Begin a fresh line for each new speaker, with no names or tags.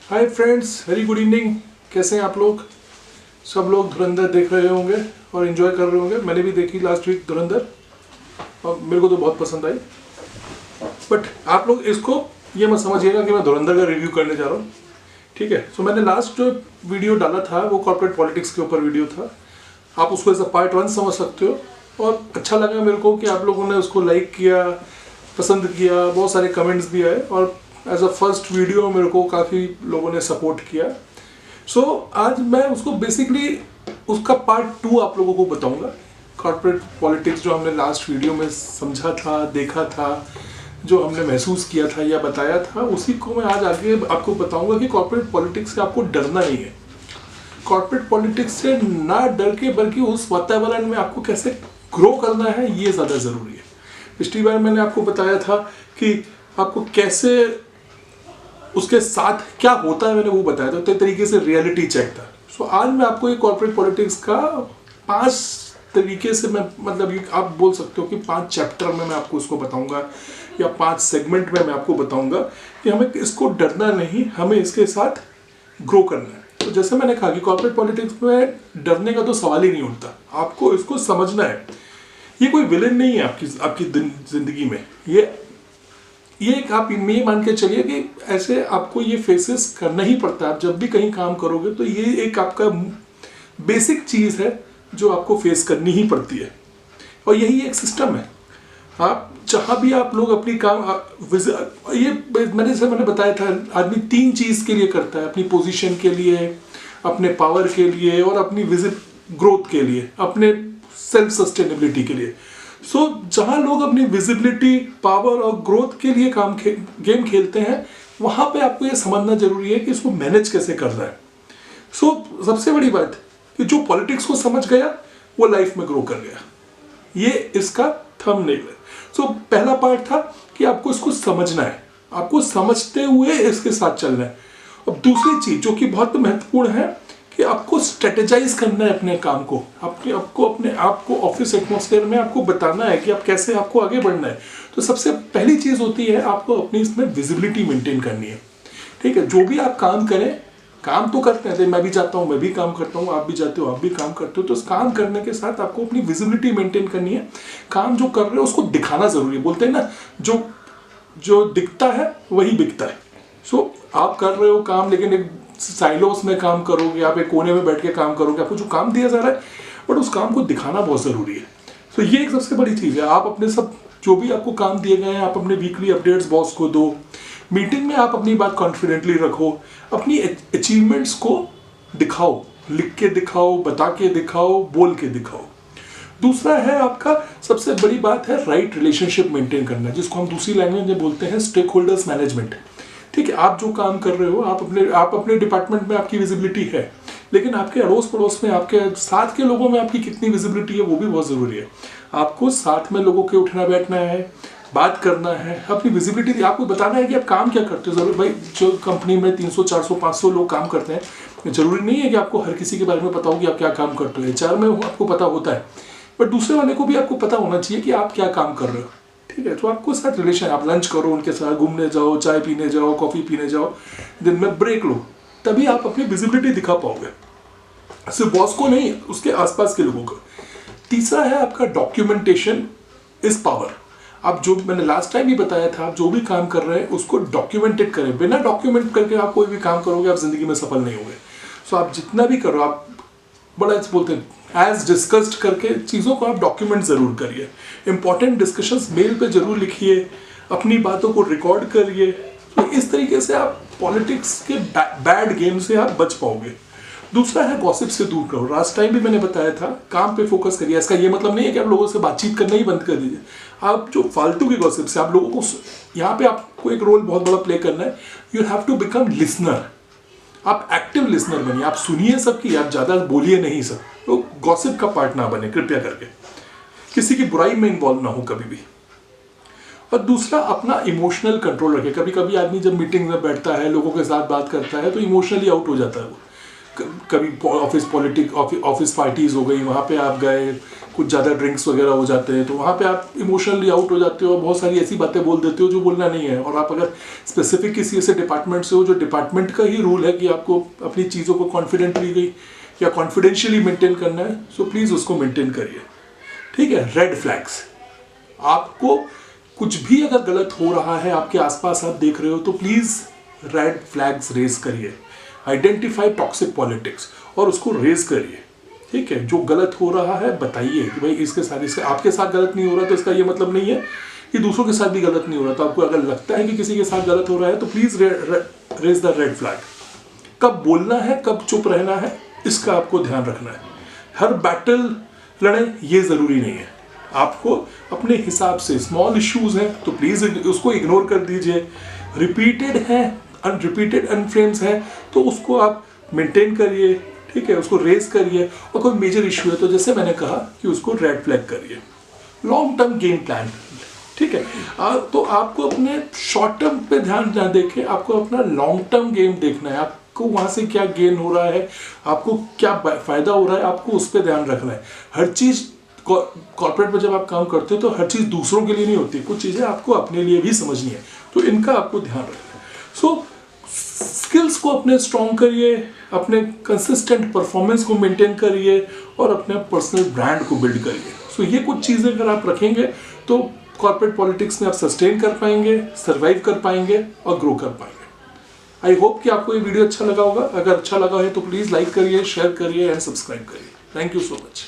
Hi friends, very good evening. कैसे हैं आप लोग? सब लोग धुरंधर देख रहे होंगे और एंजॉय कर रहे होंगे। मैंने भी देखी लास्ट वीक धुरंधर और मेरे को तो बहुत पसंद आई। बट आप लोग इसको ये मत समझिएगा कि मैं धुरंधर का रिव्यू करने जा रहा हूँ, ठीक है? सो मैंने लास्ट जो वीडियो डाला था वो कॉर्पोरेट पॉलिटिक्स के ऊपर वीडियो था। आप उसको एज अ पार्ट 1 समझ सकते हो और अच्छा लगा मेरे को कि आप लोगों ने उसको लाइक किया, पसंद किया, बहुत सारे कमेंट्स भी आए और एज अ फर्स्ट वीडियो मेरे को काफ़ी लोगों ने सपोर्ट किया। सो आज मैं उसको बेसिकली उसका पार्ट 2 आप लोगों को बताऊंगा। कॉर्पोरेट पॉलिटिक्स जो हमने लास्ट वीडियो में समझा था, देखा था, जो हमने महसूस किया था या बताया था, उसी को मैं आज आगे आपको बताऊंगा कि कॉर्पोरेट पॉलिटिक्स से आपको डरना नहीं है। कॉर्पोरेट पॉलिटिक्स से ना डर के बल्कि उस वातावरण में आपको कैसे ग्रो करना है, ये ज़्यादा ज़रूरी है। पिछली बार मैंने आपको बताया था कि आपको कैसे उसके साथ क्या होता है, मैंने वो बताया था। तो तरीके से रियलिटी चेक था। सो आज मैं आपको ये कॉर्पोरेट पॉलिटिक्स का 5 तरीके से मैं मतलब आप बोल सकते हो कि 5 चैप्टर में मैं आपको इसको बताऊंगा या 5 सेगमेंट में मैं आपको बताऊंगा कि हमें इसको डरना नहीं, हमें इसके साथ ग्रो करना है। तो जैसे मैंने कहा कि कॉर्पोरेट पॉलिटिक्स में डरने का तो सवाल ही नहीं उठता, आपको इसको समझना है। ये कोई विलेन नहीं है आपकी जिंदगी में। ये एक आप ये मान के चलिए कि ऐसे आपको ये फेसेस करना ही पड़ता है। आप जब भी कहीं काम करोगे तो ये एक आपका बेसिक चीज़ है जो आपको फेस करनी ही पड़ती है और यही एक सिस्टम है। आप जहाँ भी आप लोग अपनी काम ये मैंने बताया था, आदमी 3 चीज़ के लिए करता है, अपनी पोजीशन के लिए, अपने पावर के लिए और अपनी ग्रोथ के लिए, अपने सेल्फ सस्टेनेबिलिटी के लिए। सो जहाँ लोग अपनी विजिबिलिटी, पावर और ग्रोथ के लिए गेम खेलते हैं, वहाँ पे आपको ये समझना जरूरी है कि इसको मैनेज कैसे करना है। सबसे बड़ी बात कि जो पॉलिटिक्स को समझ गया वो लाइफ में ग्रो कर गया। ये इसका थंबनेल है। पहला पार्ट था कि आपको इसको समझना है, आपको समझते हुए इसके साथ चलना है। अब दूसरी चीज जो कि बहुत महत्वपूर्ण है कि आपको स्ट्रेटेजाइज करना है अपने काम को, अपने आप को ऑफिस एटमॉस्फेयर में आपको बताना है कि आप कैसे आपको आगे बढ़ना है। तो सबसे पहली चीज होती है आपको अपनी इसमें विजिबिलिटी मेंटेन करनी है, ठीक है? जो भी आप काम करें, काम तो करते हैं, मैं भी जाता हूँ, मैं भी काम करता हूँ, आप भी जाते हो, आप भी काम करते हो। तो काम करने के साथ आपको अपनी विजिबिलिटी मेंटेन करनी है। काम जो कर रहे हो उसको दिखाना जरूरी है। बोलते हैं ना, जो दिखता है वही बिकता है। आप कर रहे हो काम, लेकिन एक साइलोस में काम करोगे, आप एक कोने में बैठ के काम करोगे, आपको जो काम दिया जा रहा है बट उस काम को दिखाना बहुत ज़रूरी है। ये एक सबसे बड़ी चीज़ है। आप अपने सब जो भी आपको काम दिए गए हैं, आप अपने वीकली अपडेट्स बॉस को दो, मीटिंग में आप अपनी बात कॉन्फिडेंटली रखो, अपनी अचीवमेंट्स को दिखाओ, लिख के दिखाओ, बता के दिखाओ, बोल के दिखाओ। दूसरा है आपका सबसे बड़ी बात है राइट रिलेशनशिप मेंटेन करना, जिसको हम दूसरी लैंग्वेज में बोलते हैं स्टेक होल्डर्स मैनेजमेंट, ठीक है? आप जो काम कर रहे हो, आप अपने डिपार्टमेंट में आपकी विजिबिलिटी है, लेकिन आपके अड़ोस पड़ोस में, आपके साथ के लोगों में आपकी कितनी विजिबिलिटी है वो भी बहुत ज़रूरी है। आपको साथ में लोगों के उठना बैठना है, बात करना है, अपनी विजिबिलिटी आपको बताना है कि आप काम क्या करते हो। जरूर भाई, जो कंपनी में 300, 400, 500 लोग काम करते हैं, जरूरी नहीं है कि आपको हर किसी के बारे में पता हो कि आप क्या काम करते हो। HR में आपको पता होता है, बट दूसरे वाले को भी आपको पता होना चाहिए कि आप क्या काम कर रहे हो, ठीक है? तो आपको साथ रिलेशन, आप लंच करो उनके साथ, घूमने जाओ, चाय पीने जाओ, कॉफ़ी पीने जाओ, दिन में ब्रेक लो, तभी आप अपनी विजिबिलिटी दिखा पाओगे, सिर्फ बॉस को नहीं, उसके आसपास के लोगों को। तीसरा है आपका डॉक्यूमेंटेशन इज पावर। आप जो मैंने लास्ट टाइम भी बताया था, आप जो भी काम कर रहे हैं उसको डॉक्यूमेंटेड करें। बिना डॉक्यूमेंट करके आप कोई भी काम करोगे, आप जिंदगी में सफल नहीं होंगे। आप जितना भी करो, आप बड़ा बोलते हैं एज डिस्कस्ड करके चीज़ों को आप डॉक्यूमेंट ज़रूर करिए। इंपॉर्टेंट डिस्कशंस मेल पे ज़रूर लिखिए, अपनी बातों को रिकॉर्ड करिए। तो इस तरीके से आप पॉलिटिक्स के बैड गेम से आप बच पाओगे। दूसरा है गॉसिप से दूर रहो। लास्ट टाइम भी मैंने बताया था, काम पे फोकस करिए। इसका ये मतलब नहीं है कि आप लोगों से बातचीत करना ही बंद कर दीजिए। आप जो फालतू की गॉसिप से आप लोगों को, यहाँ पे आपको एक रोल बहुत बड़ा प्ले करना है। You have to become listener. आप एक्टिव लिसनर बनिए, आप सुनिए सबकी, आप ज़्यादा बोलिए नहीं सब। तो गॉसिप का पार्ट ना बने कृपया करके, किसी की बुराई में इन्वॉल्व ना हो कभी भी। और दूसरा, अपना इमोशनल कंट्रोल रखे। कभी कभी आदमी जब मीटिंग में बैठता है, लोगों के साथ बात करता है, तो इमोशनली आउट हो जाता है वो। कभी ऑफिस पार्टीज हो गई, वहाँ पे आप गए, कुछ ज़्यादा ड्रिंक्स वगैरह हो जाते हैं तो वहाँ पे आप इमोशनली आउट हो जाते हो और बहुत सारी ऐसी बातें बोल देते हो जो बोलना नहीं है। और आप अगर स्पेसिफिक किसी ऐसे डिपार्टमेंट से हो जो डिपार्टमेंट का ही रूल है कि आपको अपनी चीज़ों को कॉन्फिडेंटली या कॉन्फिडेंशियली मेंटेन करना है, सो प्लीज़ उसको मेंटेन करिए, ठीक है। रेड फ्लैग्स, आपको कुछ भी अगर गलत हो रहा है आपके आसपास आप देख रहे हो तो प्लीज़ रेड फ्लैग्स रेज करिए। आइडेंटिफाई टॉक्सिक पॉलिटिक्स और उसको रेज करिए, ठीक है। जो गलत हो रहा है बताइए कि भाई इसके आपके साथ गलत नहीं हो रहा तो इसका ये मतलब नहीं है कि दूसरों के साथ भी गलत नहीं हो रहा। तो आपको अगर लगता है कि किसी के साथ गलत हो रहा है तो please raise the red flag. कब बोलना है, कब चुप रहना है, इसका आपको ध्यान रखना है। हर बैटल लड़ें ये ज़रूरी नहीं है, आपको अपने हिसाब से स्मॉल इश्यूज हैं तो प्लीज़ उसको इग्नोर कर दीजिए। रिपीटेड है, अनरिपीटेड अनफ्रेम्स है तो उसको आप मेंटेन करिए, ठीक है, उसको रेज करिए। और कोई मेजर इशू है तो जैसे मैंने कहा कि उसको रेड फ्लैग करिए। लॉन्ग टर्म गेम प्लान, ठीक है। तो आपको अपने शॉर्ट टर्म पे ध्यान ना देके आपको अपना लॉन्ग टर्म गेम देखना है। आपको वहाँ से क्या गेन हो रहा है, आपको क्या फायदा हो रहा है, आपको उस पर ध्यान रखना है। हर चीज़ कॉर्पोरेट में जब आप काम करते हो तो हर चीज़ दूसरों के लिए नहीं होती, कुछ चीज़ें आपको अपने लिए भी समझनी है, तो इनका आपको ध्यान रखना है। सो स्किल्स को अपने स्ट्रॉन्ग करिए, अपने कंसिस्टेंट परफॉर्मेंस को मेंटेन करिए और अपने पर्सनल ब्रांड को बिल्ड करिए। सो ये कुछ चीज़ें अगर आप रखेंगे तो कॉर्पोरेट पॉलिटिक्स में आप सस्टेन कर पाएंगे, सर्वाइव कर पाएंगे और ग्रो कर पाएंगे। आई होप कि आपको ये वीडियो अच्छा लगा होगा। अगर अच्छा लगा है तो प्लीज़ लाइक करिए, शेयर करिए एंड सब्सक्राइब करिए। Thank you so much.